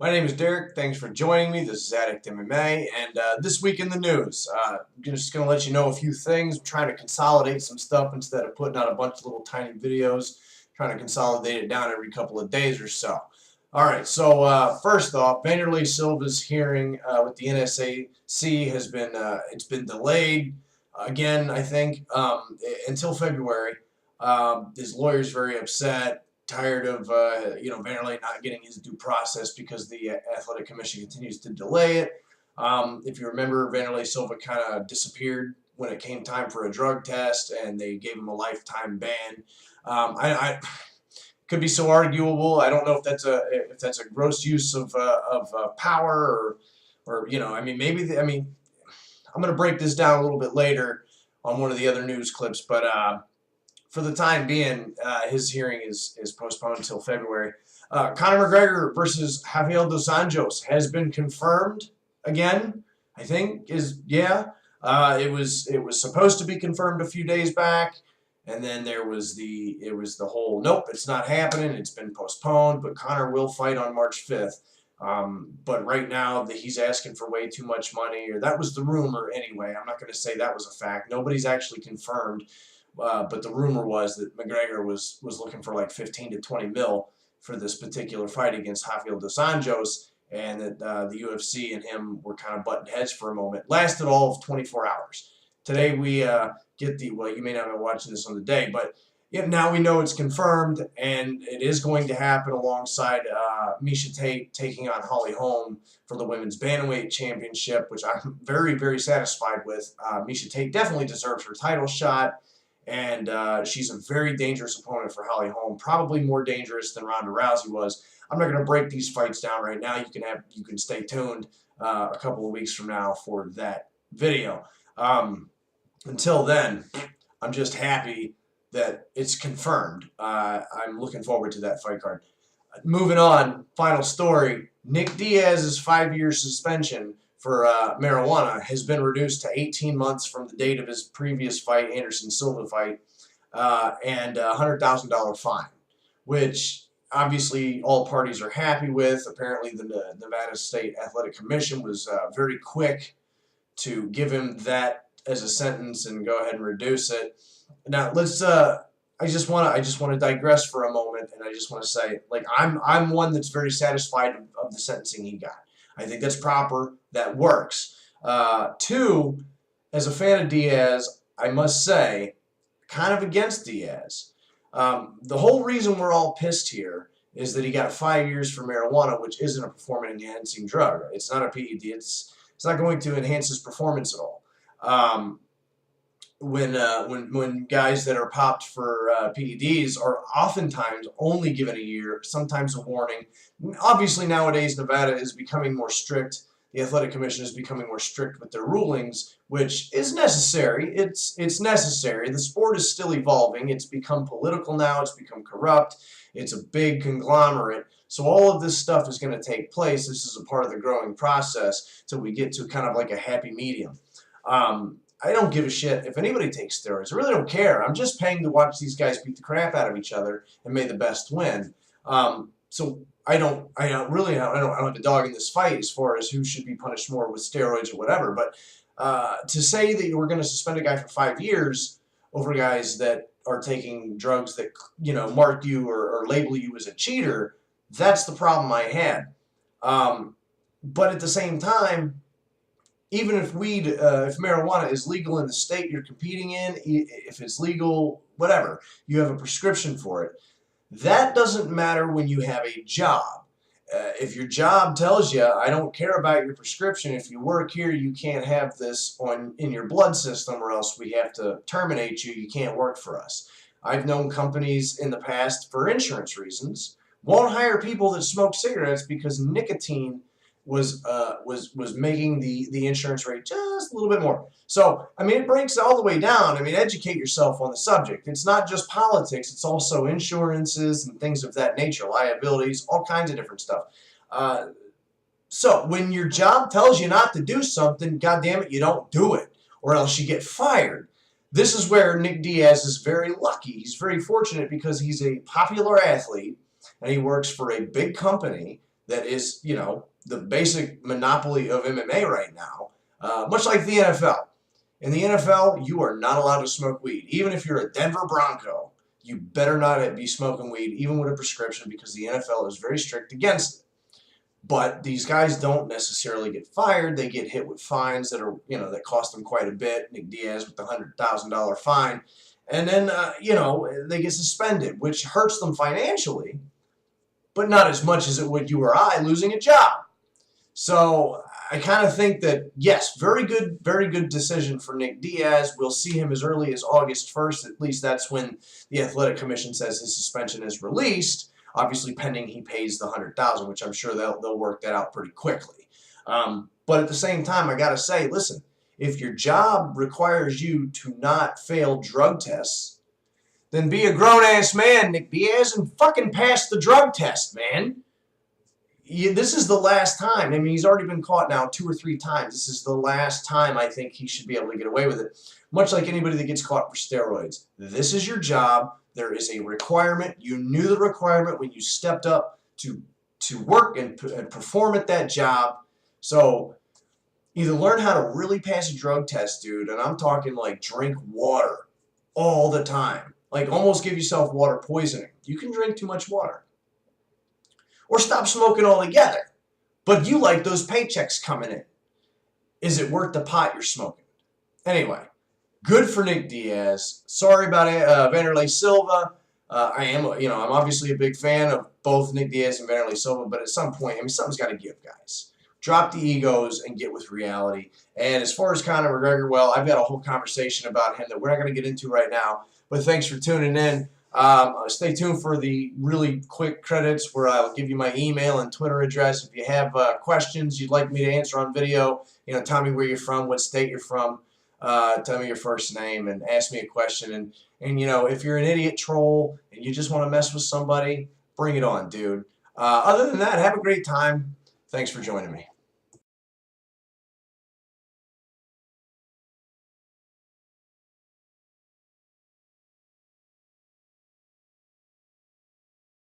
My name is Derek. Thanks for joining me. This is Addict MMA, and this week in the news, I'm just going to let you know a few things. I'm trying to consolidate some stuff instead of putting out a bunch of little tiny videos, trying to consolidate it down every couple of days or so. All right, so first off, Vanderlei Silva's hearing with the NSAC has been it's been delayed again, I think, until February. His lawyer's very upset, tired of Vanderlei not getting his due process because the athletic commission continues to delay it. If you remember, Vanderlei Silva kind of disappeared when it came time for a drug test, and they gave him a lifetime ban. I could be so arguable. I don't know if that's a gross use of power or I mean maybe I'm going to break this down a little bit later on one of the other news clips, but for the time being, his hearing is postponed until February. Conor McGregor versus Rafael dos Anjos has been confirmed again. I think it was supposed to be confirmed a few days back, and then there was the whole nope, it's not happening. It's been postponed, but Conor will fight on March 5th. But right now he's asking for way too much money, or that was the rumor anyway. I'm not going to say that was a fact. Nobody's actually confirmed. But the rumor was that McGregor was looking for like 15 to 20 mil for this particular fight against Rafael dos Anjos, and that the UFC and him were kind of butting heads for a moment. Lasted all of 24 hours. Today we get well, you may not be watching this on the day, but now we know it's confirmed, and it is going to happen alongside Miesha Tate taking on Holly Holm for the women's bantamweight championship, which I'm very, very satisfied with. Miesha Tate definitely deserves her title shot. And she's a very dangerous opponent for Holly Holm, probably more dangerous than Ronda Rousey was. I'm not going to break these fights down right now. You can stay tuned a couple of weeks from now for that video. Until then, I'm just happy that it's confirmed. I'm looking forward to that fight card. Moving on, final story. Nick Diaz's 5-year suspension for marijuana has been reduced to 18 months from the date of his previous fight, Anderson Silva fight, and a $100,000 fine, which obviously all parties are happy with. Apparently the Nevada State Athletic Commission was very quick to give him that as a sentence and go ahead and reduce it. Now let's I just want to digress for a moment, and I just want to say, like, I'm one that's very satisfied of the sentencing he got. I think that's proper. That works. Two, as a fan of Diaz, I must say, kind of against Diaz. The whole reason we're all pissed here is that he got 5 years for marijuana, which isn't a performance-enhancing drug. It's not a PED. It's not going to enhance his performance at all. When guys that are popped for PEDs are oftentimes only given a year, sometimes a warning. Obviously, nowadays, Nevada is becoming more strict. The Athletic Commission is becoming more strict with their rulings, which is necessary. It's necessary. The sport is still evolving. It's become political now. It's become corrupt. It's a big conglomerate. So all of this stuff is going to take place. This is a part of the growing process till we get to kind of like a happy medium. I don't give a shit if anybody takes steroids. I really don't care. I'm just paying to watch these guys beat the crap out of each other and may the best win. So I don't have a dog in this fight as far as who should be punished more with steroids or whatever. But to say that we're going to suspend a guy for 5 years over guys that are taking drugs that mark you or label you as a cheater, that's the problem I had. But at the same time, even if if marijuana is legal in the state you're competing in, if it's legal, whatever, you have a prescription for it. That doesn't matter when you have a job. If your job tells you, I don't care about your prescription, if you work here, you can't have this in your blood system or else we have to terminate you, you can't work for us. I've known companies in the past, for insurance reasons, won't hire people that smoke cigarettes because nicotine was making the insurance rate just a little bit more. So, I mean, it breaks all the way down. I mean, educate yourself on the subject. It's not just politics. It's also insurances and things of that nature, liabilities, all kinds of different stuff. So when your job tells you not to do something, goddamn it, you don't do it, or else you get fired. This is where Nick Diaz is very lucky. He's very fortunate because he's a popular athlete and he works for a big company that is, the basic monopoly of MMA right now, much like the NFL. In the NFL, you are not allowed to smoke weed. Even if you're a Denver Bronco, you better not be smoking weed, even with a prescription, because the NFL is very strict against it. But these guys don't necessarily get fired. They get hit with fines that are, that cost them quite a bit. Nick Diaz with the $100,000 fine. And then, they get suspended, which hurts them financially, but not as much as it would you or I losing a job. So I kind of think that, yes, very good decision for Nick Diaz. We'll see him as early as August 1st. At least that's when the Athletic Commission says his suspension is released. Obviously, pending he pays the $100,000, which I'm sure they'll work that out pretty quickly. But at the same time, I got to say, listen, if your job requires you to not fail drug tests, then be a grown-ass man, Nick Diaz, and fucking pass the drug test, man. This is the last time. I mean, he's already been caught now 2 or 3 times. This is the last time I think he should be able to get away with it. Much like anybody that gets caught for steroids. This is your job. There is a requirement. You knew the requirement when you stepped up to work and perform at that job. So either learn how to really pass a drug test, dude, and I'm talking like drink water all the time. Like almost give yourself water poisoning. You can drink too much water. Or stop smoking altogether. But you like those paychecks coming in. Is it worth the pot you're smoking? Anyway, good for Nick Diaz. Sorry about Vanderlei Silva. I'm obviously a big fan of both Nick Diaz and Vanderlei Silva, but at some point, something's got to give, guys. Drop the egos and get with reality. And as far as Conor McGregor, well, I've got a whole conversation about him that we're not going to get into right now. But thanks for tuning in. Stay tuned for the really quick credits where I'll give you my email and Twitter address. If you have questions you'd like me to answer on video, tell me where you're from, what state you're from, tell me your first name, and ask me a question. And if you're an idiot troll and you just want to mess with somebody, bring it on, dude. Other than that, have a great time. Thanks for joining me.